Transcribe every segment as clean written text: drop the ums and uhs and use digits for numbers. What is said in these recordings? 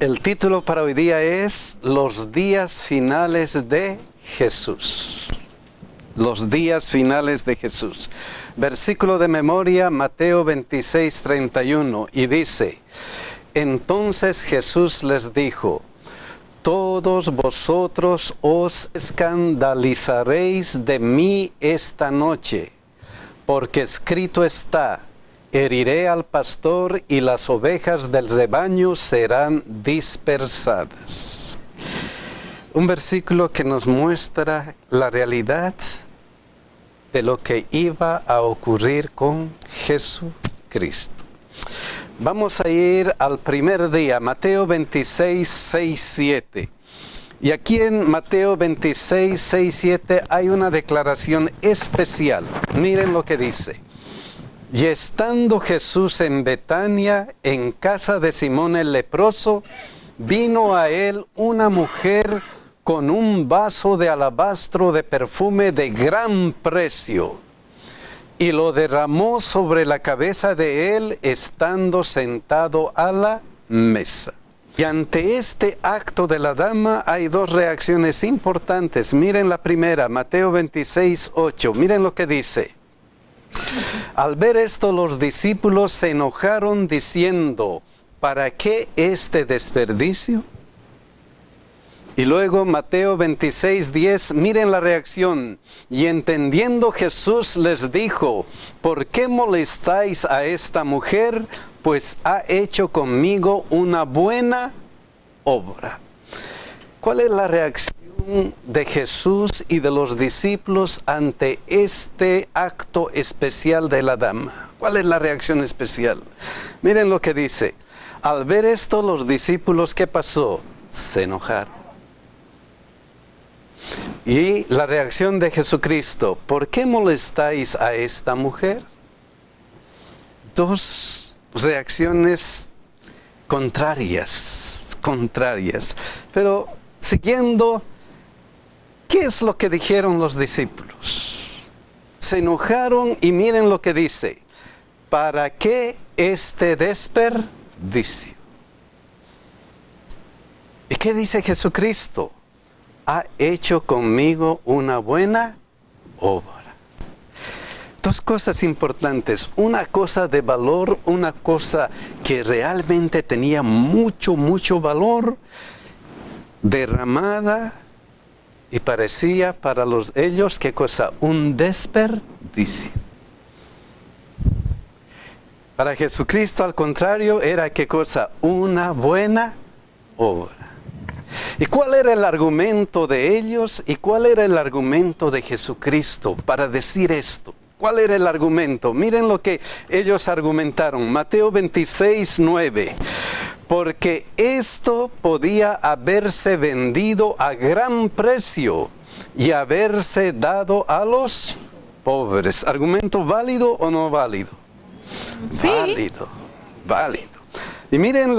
El título para hoy día es Los días finales de Jesús. Los días finales de Jesús. Versículo de memoria, Mateo 26:31, y dice: Entonces Jesús les dijo: Todos vosotros os escandalizaréis de mí esta noche, porque escrito está: heriré al pastor y las ovejas del rebaño serán dispersadas. Un versículo que nos muestra la realidad de lo que iba a ocurrir con Jesucristo. Vamos a ir al primer día, Mateo 26, 6, 7. Y aquí en Mateo 26, 6, 7 hay una declaración especial. Miren lo que dice. Y estando Jesús en Betania, en casa de Simón el leproso, vino a él una mujer con un vaso de alabastro de perfume de gran precio, y lo derramó sobre la cabeza de él, estando sentado a la mesa. Y ante este acto de la dama hay dos reacciones importantes. Miren la primera, Mateo 26, 8. Miren lo que dice. Al ver esto, los discípulos se enojaron diciendo: ¿para qué este desperdicio? Y luego Mateo 26, 10, miren la reacción. Y entendiendo Jesús les dijo: ¿por qué molestáis a esta mujer? Pues ha hecho conmigo una buena obra. ¿Cuál es la reacción de Jesús y de los discípulos ante este acto especial de la dama? ¿Cuál es la reacción especial? Miren lo que dice. Al ver esto, los discípulos, ¿qué pasó? Se enojaron. Y la reacción de Jesucristo: ¿por qué molestáis a esta mujer? Dos reacciones contrarias. Pero siguiendo, ¿qué es lo que dijeron los discípulos? Se enojaron y miren lo que dice: ¿para qué este desperdicio? ¿Y qué dice Jesucristo? Ha hecho conmigo una buena obra. Dos cosas importantes, una cosa de valor, una cosa que realmente tenía mucho valor, derramada, y parecía para ellos, ¿qué cosa? Un desperdicio. Para Jesucristo, al contrario, era ¿qué cosa? Una buena obra. ¿Y cuál era el argumento de ellos y cuál era el argumento de Jesucristo para decir esto? ¿Cuál era el argumento? Miren lo que ellos argumentaron. Mateo 26, 9. Porque esto podía haberse vendido a gran precio y haberse dado a los pobres. ¿Argumento válido o no válido? Sí. Válido. Y miren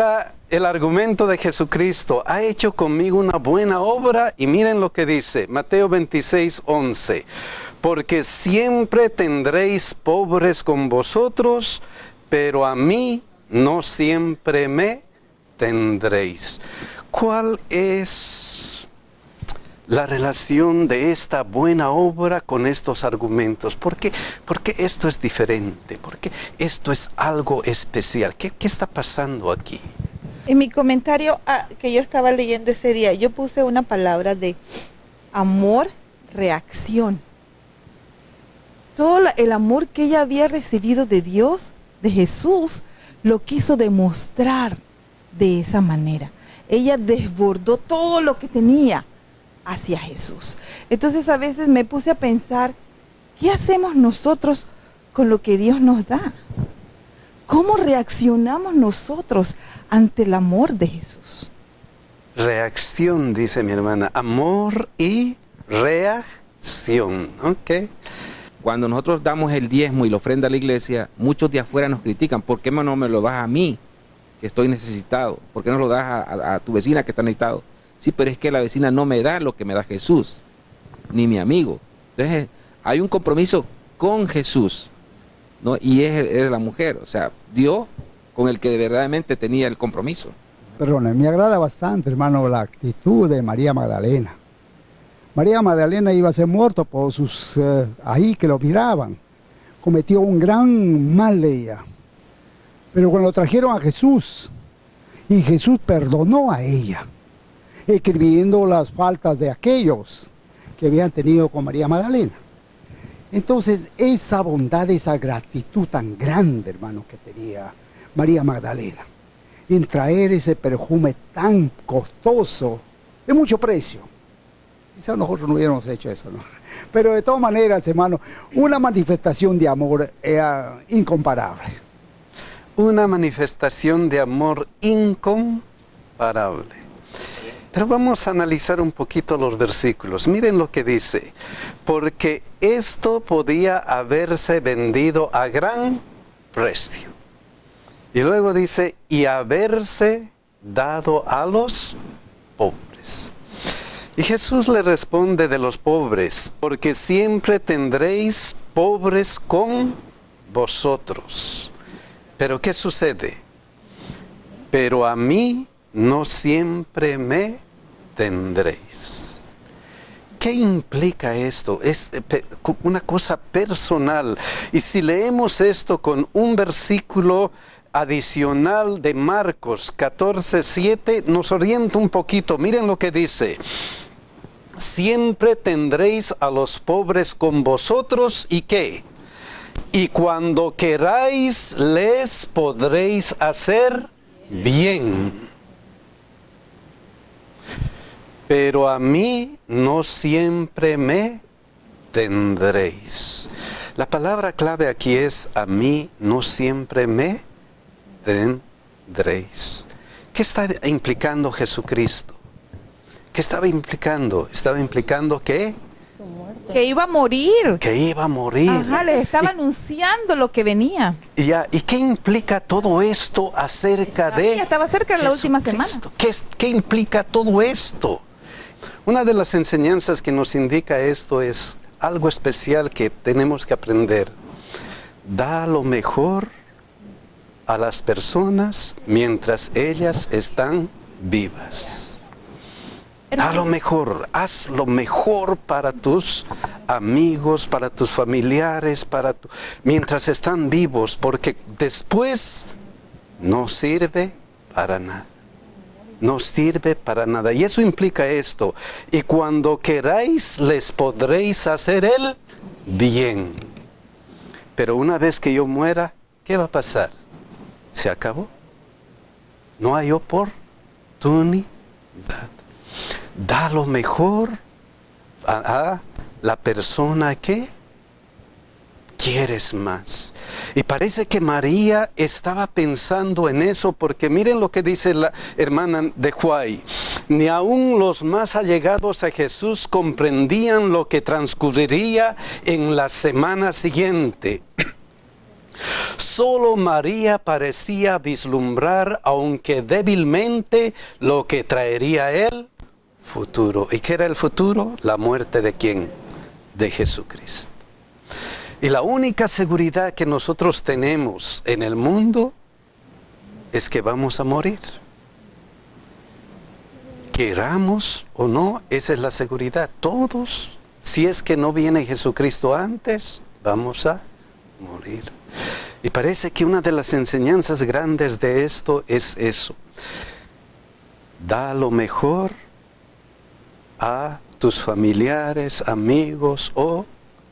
el argumento de Jesucristo: ha hecho conmigo una buena obra. Y miren lo que dice Mateo 26, 11. Porque siempre tendréis pobres con vosotros, pero a mí no siempre me tendréis. ¿Cuál es la relación de esta buena obra con estos argumentos? ¿Por qué esto es diferente? ¿Por qué esto es algo especial? ¿Qué está pasando aquí? En mi comentario que yo estaba leyendo ese día, yo puse una palabra de amor, reacción. Todo el amor que ella había recibido de Dios, de Jesús, lo quiso demostrar de esa manera. Ella desbordó todo lo que tenía hacia Jesús. Entonces a veces me puse a pensar, ¿qué hacemos nosotros con lo que Dios nos da? ¿Cómo reaccionamos nosotros ante el amor de Jesús? Reacción, dice mi hermana. Amor y reacción. Ok. Cuando nosotros damos el diezmo y la ofrenda a la iglesia, muchos de afuera nos critican. ¿Por qué no me lo das a mí, que estoy necesitado? ¿Por qué no lo das a tu vecina que está necesitado? Sí, pero es que la vecina no me da lo que me da Jesús, ni mi amigo. Entonces, hay un compromiso con Jesús, ¿no? Y es la mujer, o sea, Dios con el que verdaderamente tenía el compromiso. Perdón, me agrada bastante, hermano, la actitud de María Magdalena. María Magdalena iba a ser muerta por sus ahí que lo miraban. Cometió un gran mal ella. Pero cuando trajeron a Jesús, y Jesús perdonó a ella, escribiendo las faltas de aquellos que habían tenido con María Magdalena. Entonces, esa bondad, esa gratitud tan grande, hermano, que tenía María Magdalena, en traer ese perfume tan costoso, de mucho precio. Quizás nosotros no hubiéramos hecho eso, ¿no? Pero de todas maneras, hermano, una manifestación de amor incomparable. Una manifestación de amor incomparable. Pero vamos a analizar un poquito los versículos. Miren lo que dice. Porque esto podía haberse vendido a gran precio. Y luego dice, y haberse dado a los pobres. Y Jesús le responde de los pobres, porque siempre tendréis pobres con vosotros. Pero ¿qué sucede? Pero a mí no siempre me tendréis. ¿Qué implica esto? Es una cosa personal. Y si leemos esto con un versículo adicional de Marcos 14:7, nos orienta un poquito. Miren lo que dice. Siempre tendréis a los pobres con vosotros, ¿y qué? Y cuando queráis les podréis hacer bien. Pero a mí no siempre me tendréis. La palabra clave aquí es a mí no siempre me tendréis. ¿Qué está implicando Jesucristo? ¿Qué estaba implicando? Estaba implicando que iba a morir. Que iba a morir. Ajá, les estaba anunciando lo que venía. ¿Y qué implica todo esto acerca de estaba cerca de la última semana. ¿Qué implica todo esto? Una de las enseñanzas que nos indica esto es algo especial que tenemos que aprender. Da lo mejor a las personas mientras ellas están vivas. Da lo mejor, haz lo mejor para tus amigos, para tus familiares, mientras están vivos, porque después no sirve para nada. No sirve para nada. Y eso implica esto. Y cuando queráis, les podréis hacer el bien. Pero una vez que yo muera, ¿qué va a pasar? ¿Se acabó? No hay oportunidad. Da lo mejor a la persona que quieres más. Y parece que María estaba pensando en eso, porque miren lo que dice la hermana de Huay. Ni aun los más allegados a Jesús comprendían lo que transcurriría en la semana siguiente. Solo María parecía vislumbrar, aunque débilmente, lo que traería el futuro. ¿Y qué era el futuro? La muerte de ¿quién? De Jesucristo. Y la única seguridad que nosotros tenemos en el mundo es que vamos a morir. Queramos o no, esa es la seguridad. Todos, si es que no viene Jesucristo antes, vamos a morir. Y parece que una de las enseñanzas grandes de esto es eso. Da lo mejor a tus familiares, amigos o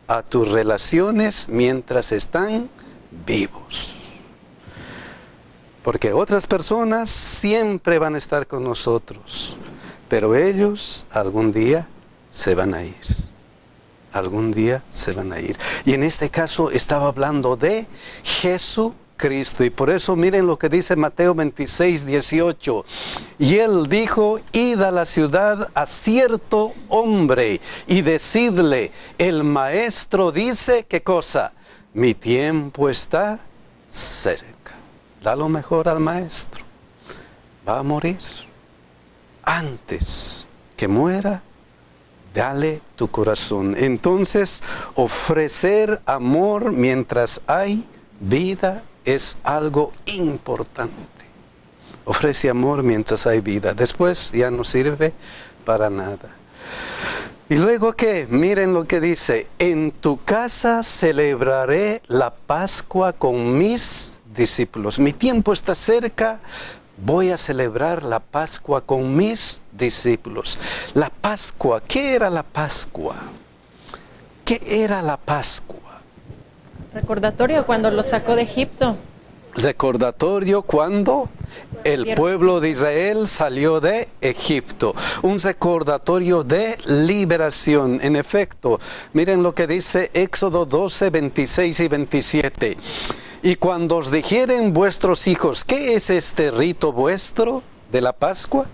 a tus relaciones mientras están vivos. Porque otras personas siempre van a estar con nosotros, pero ellos algún día se van a ir. Algún día se van a ir. Y en este caso estaba hablando de Jesucristo. Y por eso miren lo que dice Mateo 26:18. Y él dijo, id a la ciudad a cierto hombre y decidle, el maestro dice, ¿qué cosa? Mi tiempo está cerca. Da lo mejor al maestro. Va a morir. Antes que muera, dale tu corazón. Entonces, ofrecer amor mientras hay vida es algo importante. Ofrece amor mientras hay vida. Después ya no sirve para nada. Y luego que, miren lo que dice, en tu casa celebraré la Pascua con mis discípulos. Mi tiempo está cerca, voy a celebrar la Pascua con mis discípulos. La Pascua, ¿qué era la Pascua? ¿Qué era la Pascua? Recordatorio cuando lo sacó de Egipto. Recordatorio cuando el pueblo de Israel salió de Egipto. Un recordatorio de liberación. En efecto, miren lo que dice Éxodo 12, 26 y 27. Y cuando os dijeren vuestros hijos, ¿qué es este rito vuestro de la Pascua?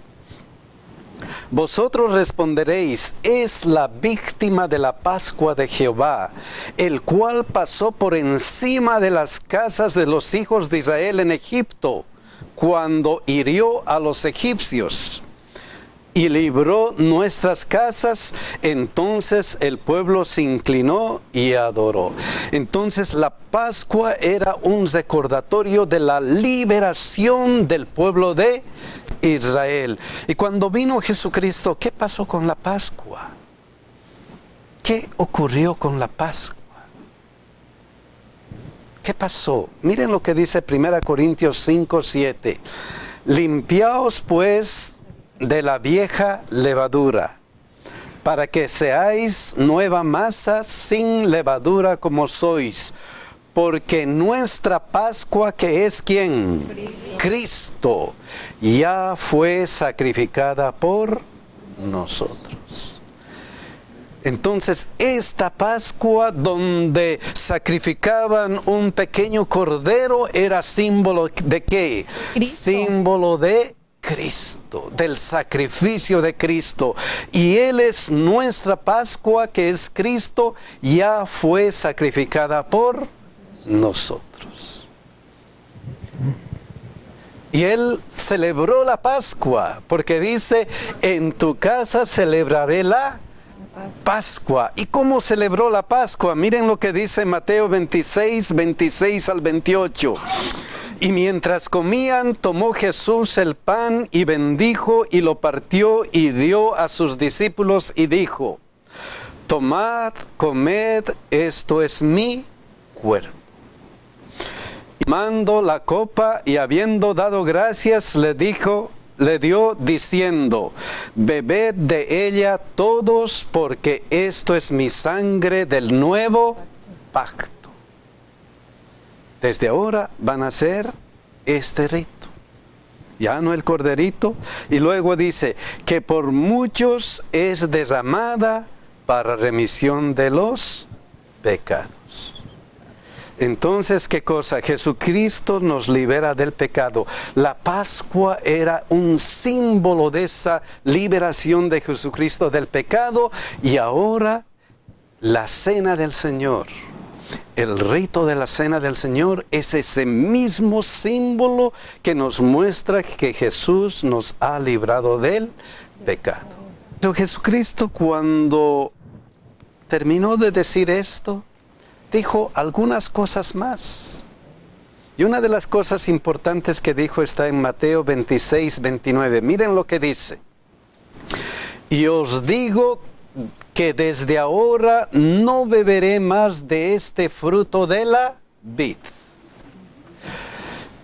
Vosotros responderéis, es la víctima de la Pascua de Jehová, el cual pasó por encima de las casas de los hijos de Israel en Egipto, cuando hirió a los egipcios y libró nuestras casas. Entonces el pueblo se inclinó y adoró. Entonces la Pascua era un recordatorio de la liberación del pueblo de Israel. Y cuando vino Jesucristo, ¿qué pasó con la Pascua? ¿Qué ocurrió con la Pascua? ¿Qué pasó? Miren lo que dice 1 Corintios 5, 7. Limpiaos pues de la vieja levadura, para que seáis nueva masa sin levadura como sois. Porque nuestra Pascua, que es ¿quién? Cristo, ya fue sacrificada por nosotros. Entonces, esta Pascua donde sacrificaban un pequeño cordero era símbolo de ¿qué? Cristo. Símbolo de Cristo, del sacrificio de Cristo. Y Él es nuestra Pascua, que es Cristo, ya fue sacrificada por nosotros. Y Él celebró la Pascua, porque dice, en tu casa celebraré la Pascua. ¿Y cómo celebró la Pascua? Miren lo que dice Mateo 26, 26 al 28. Y mientras comían, tomó Jesús el pan y bendijo y lo partió y dio a sus discípulos y dijo, tomad, comed, esto es mi cuerpo. Y tomando la copa y habiendo dado gracias, le dio diciendo, bebed de ella todos, porque esto es mi sangre del nuevo pacto. Desde ahora van a hacer este rito, ya no el corderito. Y luego dice que por muchos es derramada para remisión de los pecados. Entonces, ¿qué cosa? Jesucristo nos libera del pecado. La Pascua era un símbolo de esa liberación de Jesucristo del pecado. Y ahora, la cena del Señor, el rito de la cena del Señor, es ese mismo símbolo que nos muestra que Jesús nos ha librado del pecado. Pero Jesucristo, cuando terminó de decir esto, dijo algunas cosas más. Y una de las cosas importantes que dijo está en Mateo 26, 29. Miren lo que dice. Y os digo que desde ahora no beberé más de este fruto de la vid,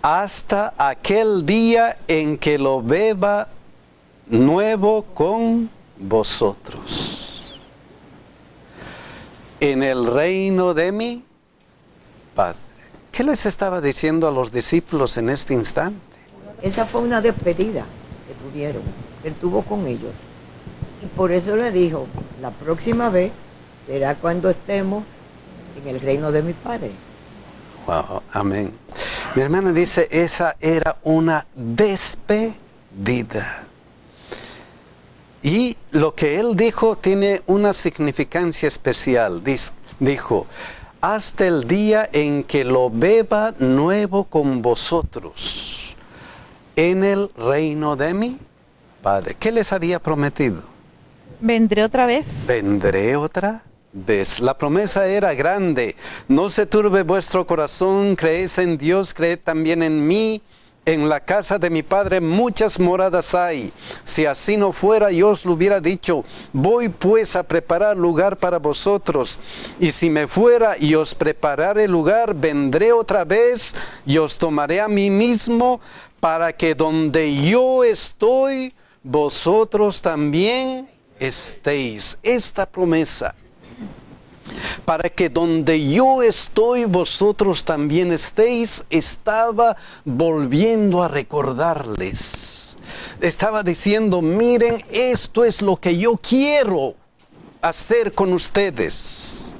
hasta aquel día en que lo beba nuevo con vosotros en el reino de mi Padre. ¿Qué les estaba diciendo a los discípulos en este instante? Esa fue una despedida que tuvieron, que él tuvo con ellos. Y por eso le dijo, la próxima vez será cuando estemos en el reino de mi Padre. Wow, amén. Mi hermana dice, esa era una despedida. Y lo que él dijo tiene una significancia especial. Dijo, hasta el día en que lo beba nuevo con vosotros en el reino de mi Padre. ¿Qué les había prometido? Vendré otra vez. Vendré otra vez. La promesa era grande. No se turbe vuestro corazón, creéis en Dios, creed también en mí. En la casa de mi Padre muchas moradas hay. Si así no fuera, yo os lo hubiera dicho. Voy pues a preparar lugar para vosotros. Y si me fuera y os preparare lugar, vendré otra vez y os tomaré a mí mismo, para que donde yo estoy, vosotros también estéis. Esta promesa, para que donde yo estoy, vosotros también estéis, estaba volviendo a recordarles. Estaba diciendo, miren, esto es lo que yo quiero hacer con ustedes.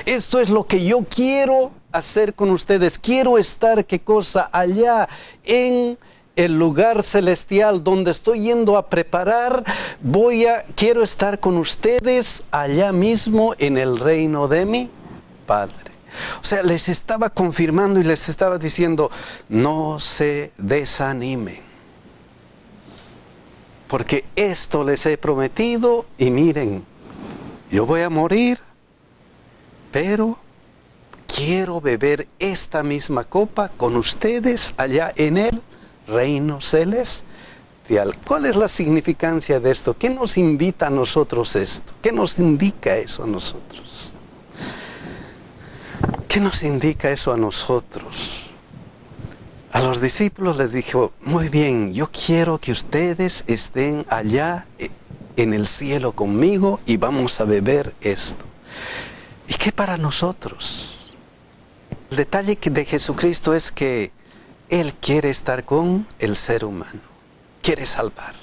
Esto es lo que yo quiero hacer con ustedes. Quiero estar, ¿qué cosa? Allá en el lugar celestial donde estoy yendo a preparar. Quiero estar con ustedes allá mismo en el reino de mi Padre. O sea, les estaba confirmando y les estaba diciendo, no se desanimen, porque esto les he prometido. Y miren, yo voy a morir, pero quiero beber esta misma copa con ustedes allá en el reino celestial. ¿Cuál es la significancia de esto? ¿Qué nos invita a nosotros esto? ¿Qué nos indica eso a nosotros? ¿Qué nos indica eso a nosotros? A los discípulos les dijo, muy bien, yo quiero que ustedes estén allá en el cielo conmigo y vamos a beber esto. ¿Y qué para nosotros? El detalle de Jesucristo es que Él quiere estar con el ser humano, quiere salvar,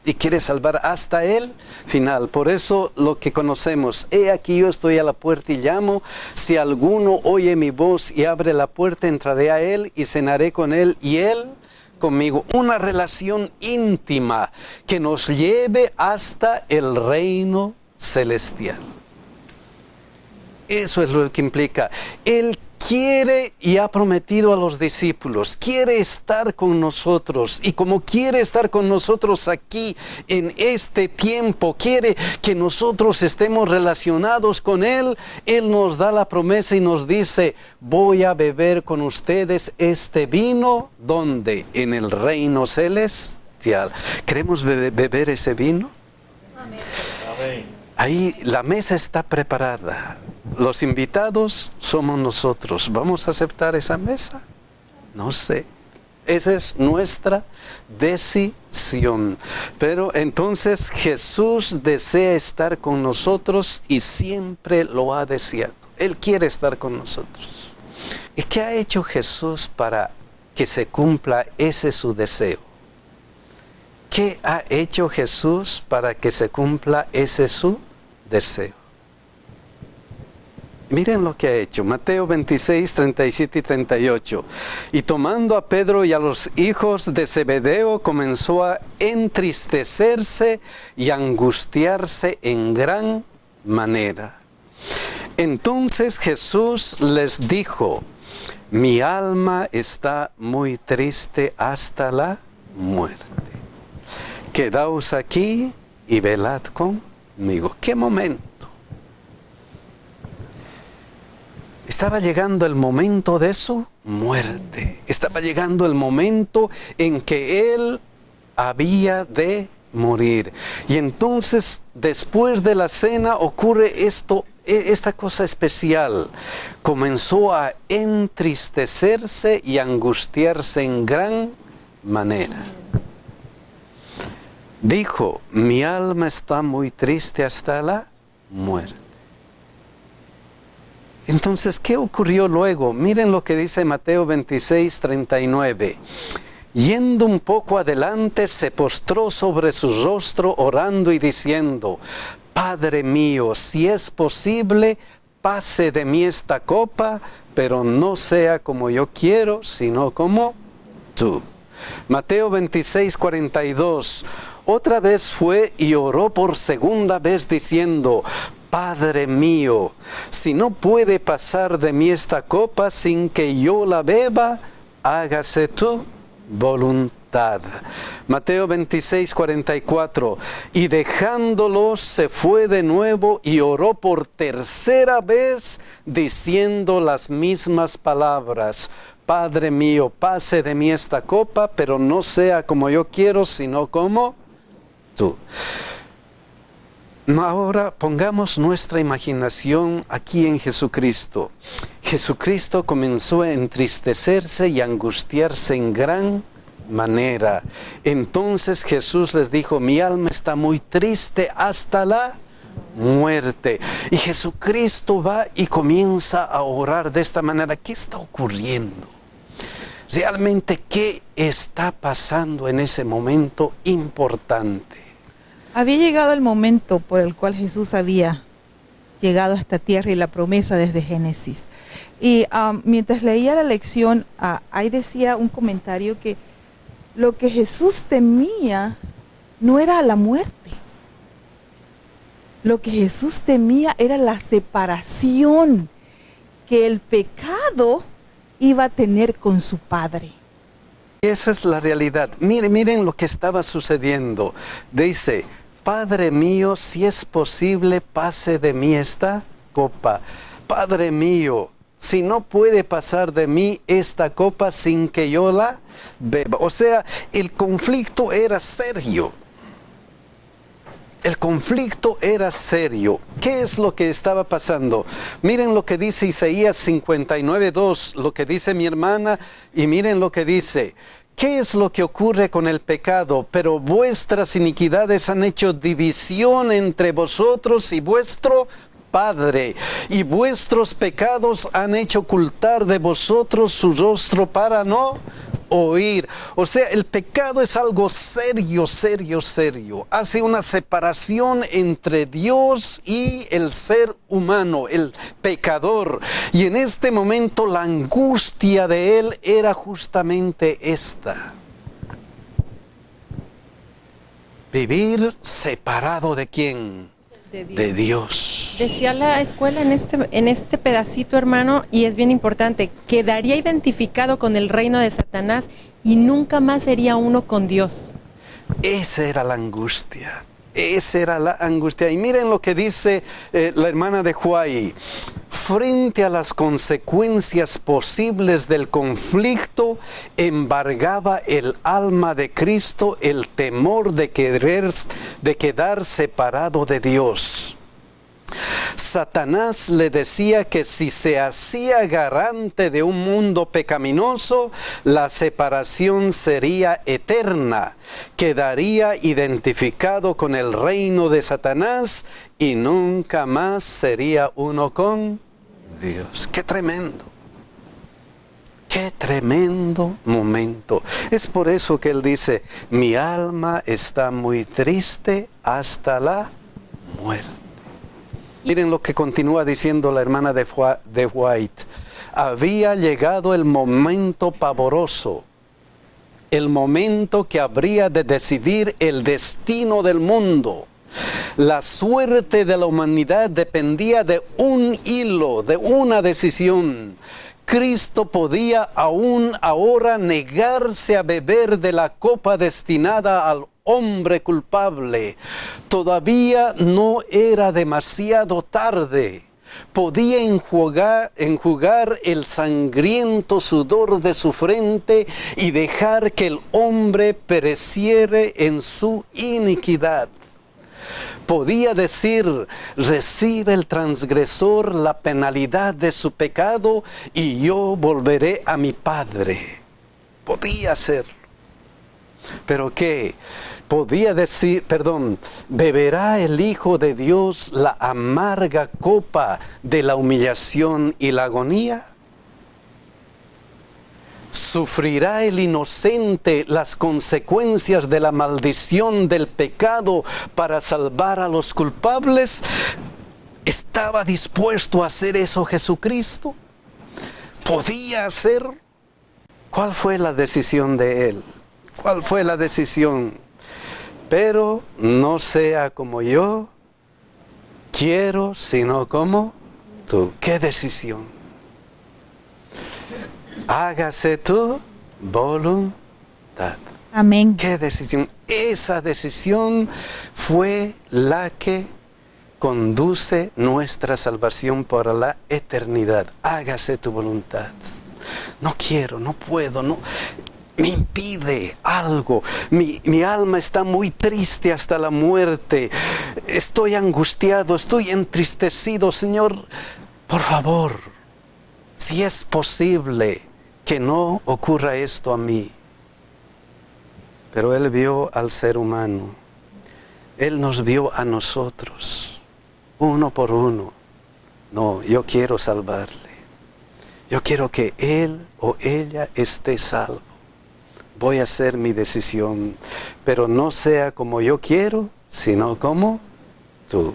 y quiere salvar hasta el final. Por eso lo que conocemos, he aquí yo estoy a la puerta y llamo, si alguno oye mi voz y abre la puerta, entraré a Él y cenaré con Él y Él conmigo. Una relación íntima que nos lleve hasta el reino celestial. Eso es lo que implica. Él quiere y ha prometido a los discípulos, quiere estar con nosotros, y como quiere estar con nosotros aquí en este tiempo, quiere que nosotros estemos relacionados con Él. Él nos da la promesa y nos dice, voy a beber con ustedes este vino, ¿dónde? En el reino celestial. ¿Queremos beber ese vino? Amén. Ahí la mesa está preparada. Los invitados somos nosotros. ¿Vamos a aceptar esa mesa? No sé. Esa es nuestra decisión. Pero entonces Jesús desea estar con nosotros y siempre lo ha deseado. Él quiere estar con nosotros. ¿Y qué ha hecho Jesús para que se cumpla ese su deseo? ¿Qué ha hecho Jesús para que se cumpla ese su deseo? Miren lo que ha hecho. Mateo 26, 37 y 38. Y tomando a Pedro y a los hijos de Zebedeo, comenzó a entristecerse y angustiarse en gran manera. Entonces Jesús les dijo, mi alma está muy triste hasta la muerte. Quedaos aquí y velad conmigo. ¿Qué momento? Estaba llegando el momento de su muerte. Estaba llegando el momento en que Él había de morir. Y entonces, después de la cena, ocurre esta cosa especial. Comenzó a entristecerse y angustiarse en gran manera. Dijo, mi alma está muy triste hasta la muerte. Entonces, ¿qué ocurrió luego? Miren lo que dice Mateo 26, 39. Yendo un poco adelante, se postró sobre su rostro, orando y diciendo, Padre mío, si es posible, pase de mí esta copa, pero no sea como yo quiero, sino como tú. Mateo 26, 42. Otra vez fue y oró por segunda vez diciendo, Padre mío, si no puede pasar de mí esta copa sin que yo la beba, hágase tu voluntad. Mateo 26, 44. Y dejándolos se fue de nuevo y oró por tercera vez diciendo las mismas palabras. Padre mío, pase de mí esta copa, pero no sea como yo quiero, sino como tú. Ahora pongamos nuestra imaginación aquí en Jesucristo. Jesucristo comenzó a entristecerse y angustiarse en gran manera. Entonces Jesús les dijo, mi alma está muy triste hasta la muerte. Y Jesucristo va y comienza a orar de esta manera. ¿Qué está ocurriendo? Realmente, ¿qué está pasando en ese momento importante? Había llegado el momento por el cual Jesús había llegado a esta tierra y la promesa desde Génesis. Y mientras leía la lección, ahí decía un comentario que lo que Jesús temía no era la muerte. Lo que Jesús temía era la separación que el pecado iba a tener con su Padre. Esa es la realidad. Miren lo que estaba sucediendo. Dice, Padre mío, si es posible, pase de mí esta copa. Padre mío, si no puede pasar de mí esta copa sin que yo la beba. O sea, el conflicto era serio. El conflicto era serio. ¿Qué es lo que estaba pasando? Miren lo que dice Isaías 59:2, lo que dice mi hermana, y miren lo que dice. ¿Qué es lo que ocurre con el pecado? Pero vuestras iniquidades han hecho división entre vosotros y vuestro Padre, y vuestros pecados han hecho ocultar de vosotros su rostro para no oír. O sea, el pecado es algo serio, serio, serio. Hace una separación entre Dios y el ser humano, el pecador. Y en este momento la angustia de él era justamente esta: vivir separado ¿de quién? De Dios. Decía la escuela en este pedacito, hermano, y es bien importante, quedaría identificado con el reino de Satanás y nunca más sería uno con Dios. Esa era la angustia. Esa era la angustia. Y miren lo que dice la hermana de Huay. Frente a las consecuencias posibles del conflicto, embargaba el alma de Cristo el temor de quedar separado de Dios. Satanás le decía que si se hacía garante de un mundo pecaminoso, la separación sería eterna, quedaría identificado con el reino de Satanás y nunca más sería uno con Dios. ¡Qué tremendo! ¡Qué tremendo momento! Es por eso que él dice, mi alma está muy triste hasta la muerte. Miren lo que continúa diciendo la hermana de White. Había llegado el momento pavoroso, el momento que habría de decidir el destino del mundo. La suerte de la humanidad dependía de un hilo, de una decisión. Cristo podía aún ahora negarse a beber de la copa destinada al hombre culpable. Todavía no era demasiado tarde. Podía enjugar el sangriento sudor de su frente y dejar que el hombre pereciere en su iniquidad. Podía decir, recibe el transgresor la penalidad de su pecado y yo volveré a mi Padre. Podía hacerlo. ¿Pero qué? Podía decir, ¿beberá el Hijo de Dios la amarga copa de la humillación y la agonía? ¿Sufrirá el inocente las consecuencias de la maldición del pecado para salvar a los culpables? ¿Estaba dispuesto a hacer eso Jesucristo? ¿Podía hacerlo? ¿Cuál fue la decisión de él? ¿Cuál fue la decisión? Pero no sea como yo quiero, sino como tú. ¿Qué decisión? Hágase tu voluntad. Amén. ¿Qué decisión? Esa decisión fue la que conduce nuestra salvación para la eternidad. Hágase tu voluntad. no quiero, no puedo, no, me impide algo. Mi alma está muy triste hasta la muerte. Estoy angustiado, estoy entristecido. Señor, por favor, si es posible que no ocurra esto a mí. Pero Él vio al ser humano. Él nos vio a nosotros, uno por uno. No, yo quiero salvarle. Yo quiero que él o ella esté salvo. Voy a hacer mi decisión, pero no sea como yo quiero, sino como tú.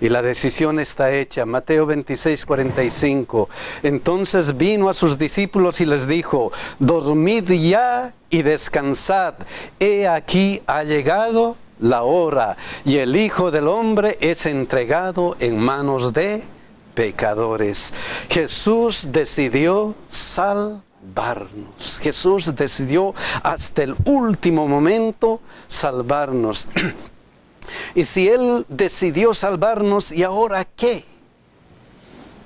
Y la decisión está hecha. Mateo 26, 45. Entonces vino a sus discípulos y les dijo: dormid ya y descansad. He aquí ha llegado la hora, y el Hijo del Hombre es entregado en manos de pecadores. Jesús decidió salvarnos. Jesús decidió hasta el último momento salvarnos. Y si Él decidió salvarnos, ¿y ahora qué?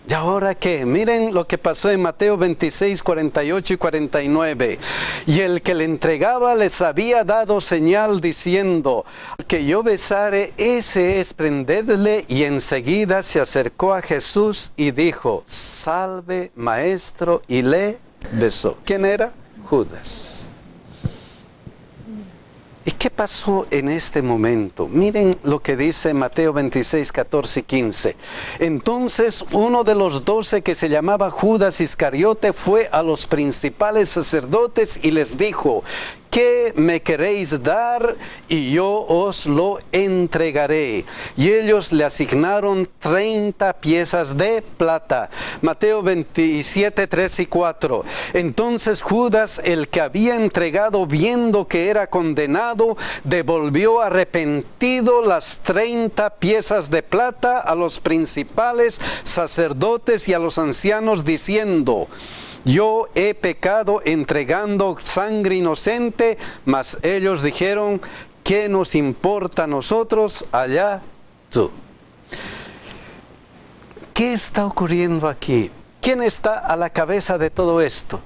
¿Y ahora qué? Miren lo que pasó en Mateo 26, 48 y 49. Y el que le entregaba les había dado señal diciendo: que yo besare, ese es, prendedle. Y enseguida se acercó a Jesús y dijo: salve, maestro, y le besó. ¿Quién era? Judas. ¿Y qué pasó en este momento? Miren lo que dice Mateo 26, 14 y 15. Entonces uno de los 12, que se llamaba Judas Iscariote, fue a los principales sacerdotes y les dijo: ¿qué me queréis dar? Y yo os lo entregaré. Y ellos le asignaron 30 piezas de plata. Mateo 27, 3 y 4. Entonces Judas, el que había entregado, viendo que era condenado, devolvió arrepentido las 30 piezas de plata a los principales sacerdotes y a los ancianos, diciendo: yo he pecado entregando sangre inocente. Mas ellos dijeron: ¿qué nos importa a nosotros? Allá tú. ¿Qué está ocurriendo aquí? ¿Quién está a la cabeza de todo esto?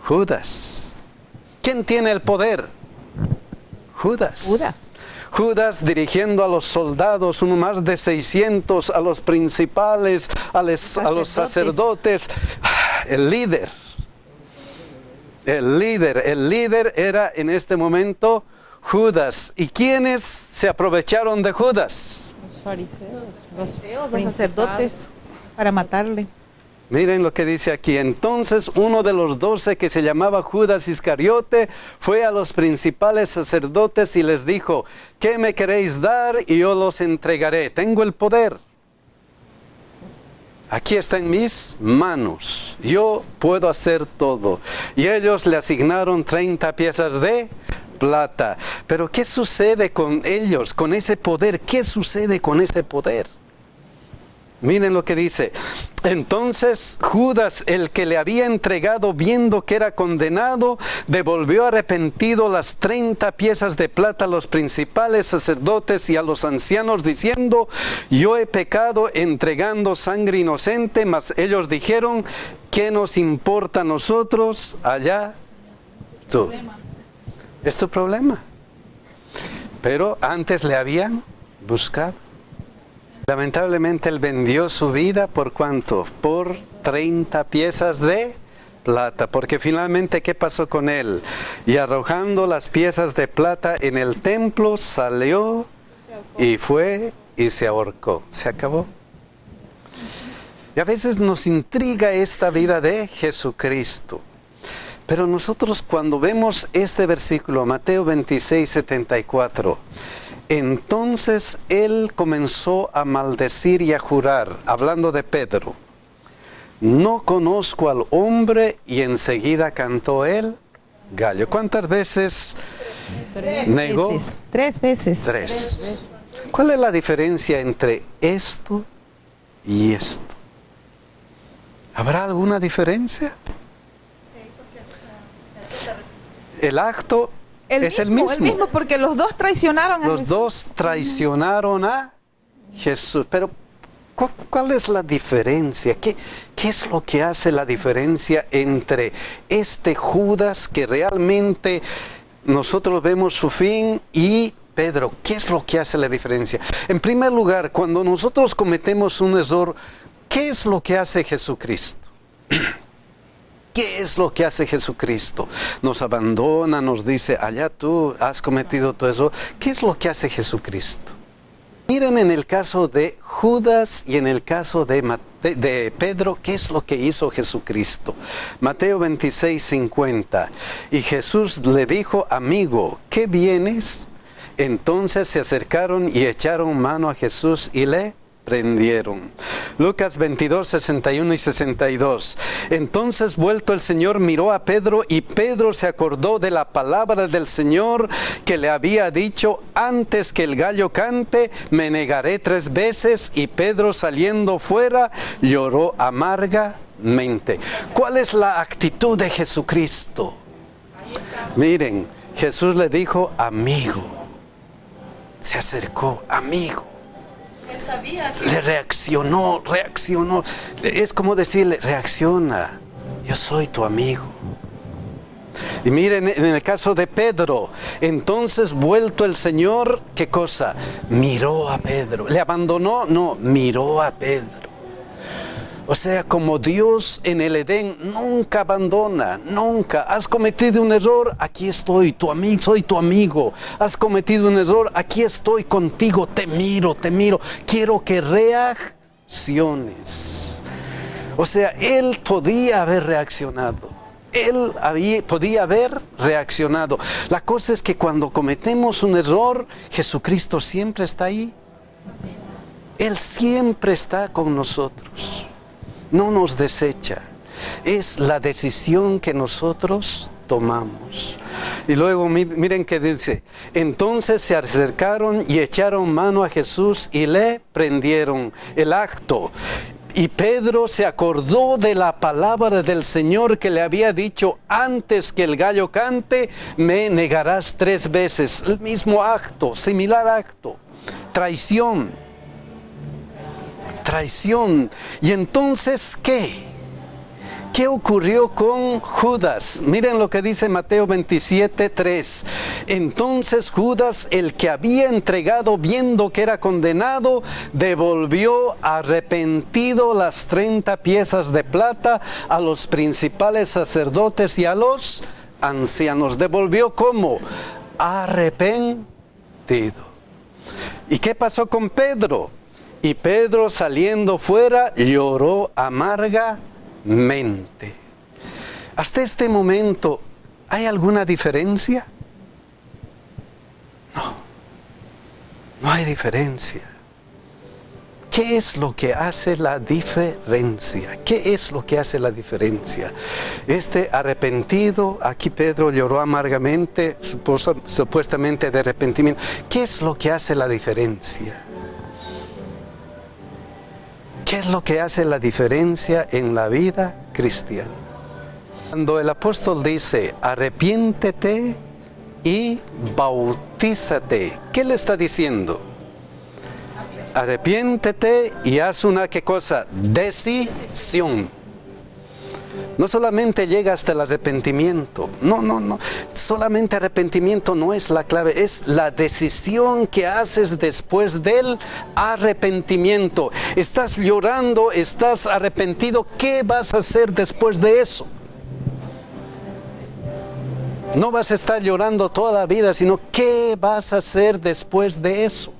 Judas. ¿Quién tiene el poder? Judas. Judas dirigiendo a los soldados, más de 600, a los principales, a los sacerdotes. El líder era en este momento Judas. ¿Y quiénes se aprovecharon de Judas? Los fariseos, Los sacerdotes, para matarle. Miren lo que dice aquí. Entonces uno de los 12, que se llamaba Judas Iscariote, fue a los principales sacerdotes y les dijo: ¿qué me queréis dar? Y yo los entregaré. Tengo el poder. Aquí está en mis manos. Yo puedo hacer todo. Y ellos le asignaron 30 piezas de plata. Pero ¿qué sucede con ellos, con ese poder? ¿Qué sucede con ese poder? Miren lo que dice. Entonces Judas, el que le había entregado, viendo que era condenado, devolvió arrepentido las 30 piezas de plata a los principales sacerdotes y a los ancianos, diciendo: yo he pecado entregando sangre inocente. Mas ellos dijeron: ¿qué nos importa a nosotros? Allá tú. ¿Es tu problema? Pero antes le habían buscado. Lamentablemente él vendió su vida, ¿por cuánto? Por 30 piezas de plata. Porque finalmente, ¿qué pasó con él? Y arrojando las piezas de plata en el templo, salió y fue y se ahorcó. Se acabó. Y a veces nos intriga esta vida de Jesucristo. Pero nosotros, cuando vemos este versículo, Mateo 26, 74, entonces él comenzó a maldecir y a jurar, hablando de Pedro: no conozco al hombre, y enseguida cantó el gallo. ¿Cuántas veces negó? 3 veces. 3. ¿Cuál es la diferencia entre esto y esto? ¿Habrá alguna diferencia? El acto es el mismo, porque los dos traicionaron a Jesús. Los dos traicionaron a Jesús. Pero ¿Cuál es la diferencia? ¿Qué es lo que hace la diferencia entre este Judas que realmente nosotros vemos su fin y Pedro? ¿Qué es lo que hace la diferencia? En primer lugar, cuando nosotros cometemos un error, ¿qué es lo que hace Jesucristo? ¿Qué es lo que hace Jesucristo? Nos abandona, nos dice, allá tú has cometido todo eso. ¿Qué es lo que hace Jesucristo? Miren en el caso de Judas y en el caso de Pedro, ¿qué es lo que hizo Jesucristo? Mateo 26:50. Y Jesús le dijo, amigo, ¿qué vienes? Entonces se acercaron y echaron mano a Jesús y le prendieron. Lucas 22, 61 y 62. Entonces vuelto el Señor miró a Pedro y Pedro se acordó de la palabra del Señor que le había dicho, antes que el gallo cante, me negaré 3 veces. Y Pedro saliendo fuera lloró amargamente. ¿Cuál es la actitud de Jesucristo? Miren, Jesús le dijo, amigo. Se acercó, amigo. Él sabía. Le reaccionó. Es como decirle, reacciona, yo soy tu amigo. Y miren, en el caso de Pedro, entonces vuelto el Señor, ¿qué cosa? Miró a Pedro. ¿Le abandonó? No, miró a Pedro. O sea, como Dios en el Edén nunca abandona, nunca. Has cometido un error, aquí estoy, tu amigo, soy tu amigo. Has cometido un error, aquí estoy contigo, te miro. Quiero que reacciones. O sea, Él podía haber reaccionado. Podía haber reaccionado. La cosa es que cuando cometemos un error, Jesucristo siempre está ahí. Él siempre está con nosotros. No nos desecha. Es la decisión que nosotros tomamos. Y luego miren que dice, entonces se acercaron y echaron mano a Jesús y le prendieron. El acto. Y Pedro se acordó de la palabra del Señor que le había dicho, antes que el gallo cante, me negarás 3 veces. El mismo acto, similar acto. Traición. Y entonces, ¿qué? ¿Qué ocurrió con Judas? Miren lo que dice Mateo 27:3. Entonces Judas, el que había entregado viendo que era condenado, devolvió arrepentido las 30 piezas de plata a los principales sacerdotes y a los ancianos. ¿Devolvió cómo? Arrepentido. ¿Y qué pasó con Pedro? Y Pedro saliendo fuera lloró amargamente. Hasta este momento, ¿hay alguna diferencia? No hay diferencia. ¿Qué es lo que hace la diferencia? ¿Qué es lo que hace la diferencia? Este arrepentido, aquí Pedro lloró amargamente, supuestamente de arrepentimiento. ¿Qué es lo que hace la diferencia? ¿Qué es lo que hace la diferencia en la vida cristiana? Cuando el apóstol dice, arrepiéntete y bautízate, ¿qué le está diciendo? Arrepiéntete y haz una, ¿qué cosa? Decisión. No solamente llega hasta el arrepentimiento. No. Solamente arrepentimiento no es la clave. Es la decisión que haces después del arrepentimiento. Estás llorando, estás arrepentido. ¿Qué vas a hacer después de eso? No vas a estar llorando toda la vida, sino ¿qué vas a hacer después de eso?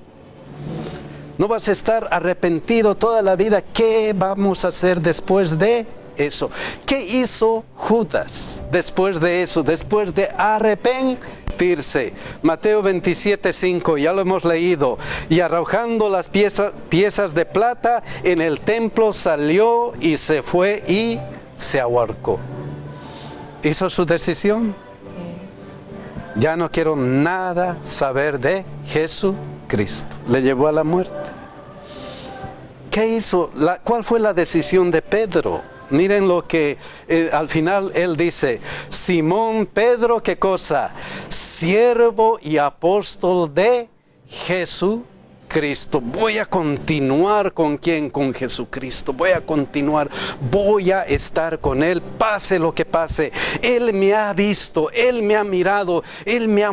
No vas a estar arrepentido toda la vida. ¿Qué vamos a hacer después de eso? ¿Qué hizo Judas después de eso? Después de arrepentirse. Mateo 27:5, ya lo hemos leído. Y arrojando las piezas de plata en el templo, salió y se fue y se ahorcó. ¿Hizo su decisión? Sí. Ya no quiero nada saber de Jesucristo. Le llevó a la muerte. ¿Qué hizo? ¿Cuál fue la decisión de Pedro? Miren lo que al final él dice, Simón Pedro, ¿qué cosa? Siervo y apóstol de Jesucristo. Jesucristo. Voy a continuar con quién, con Jesucristo. Voy a continuar, voy a estar con Él, pase lo que pase. Él me ha visto, Él me ha mirado, Él me ha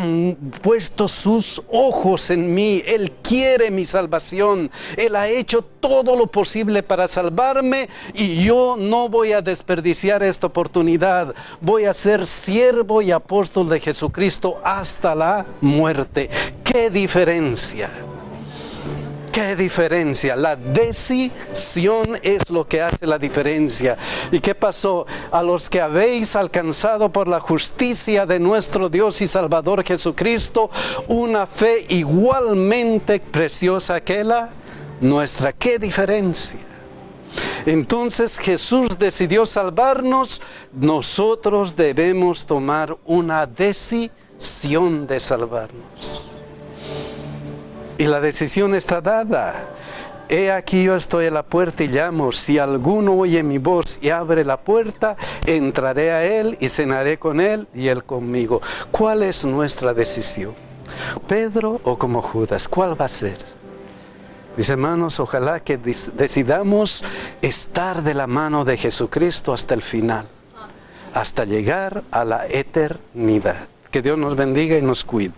puesto sus ojos en mí. Él quiere mi salvación. Él ha hecho todo lo posible para salvarme y yo no voy a desperdiciar esta oportunidad. Voy a ser siervo y apóstol de Jesucristo hasta la muerte. ¡Qué diferencia! ¡Qué diferencia! La decisión es lo que hace la diferencia. ¿Y qué pasó? A los que habéis alcanzado por la justicia de nuestro Dios y Salvador Jesucristo una fe igualmente preciosa que la nuestra. ¡Qué diferencia! Entonces Jesús decidió salvarnos. Nosotros debemos tomar una decisión de salvarnos. Y la decisión está dada. He aquí yo estoy a la puerta y llamo. Si alguno oye mi voz y abre la puerta, entraré a él y cenaré con él y él conmigo. ¿Cuál es nuestra decisión? ¿Pedro o como Judas? ¿Cuál va a ser? Mis hermanos, ojalá que decidamos estar de la mano de Jesucristo hasta el final, hasta llegar a la eternidad. Que Dios nos bendiga y nos cuide.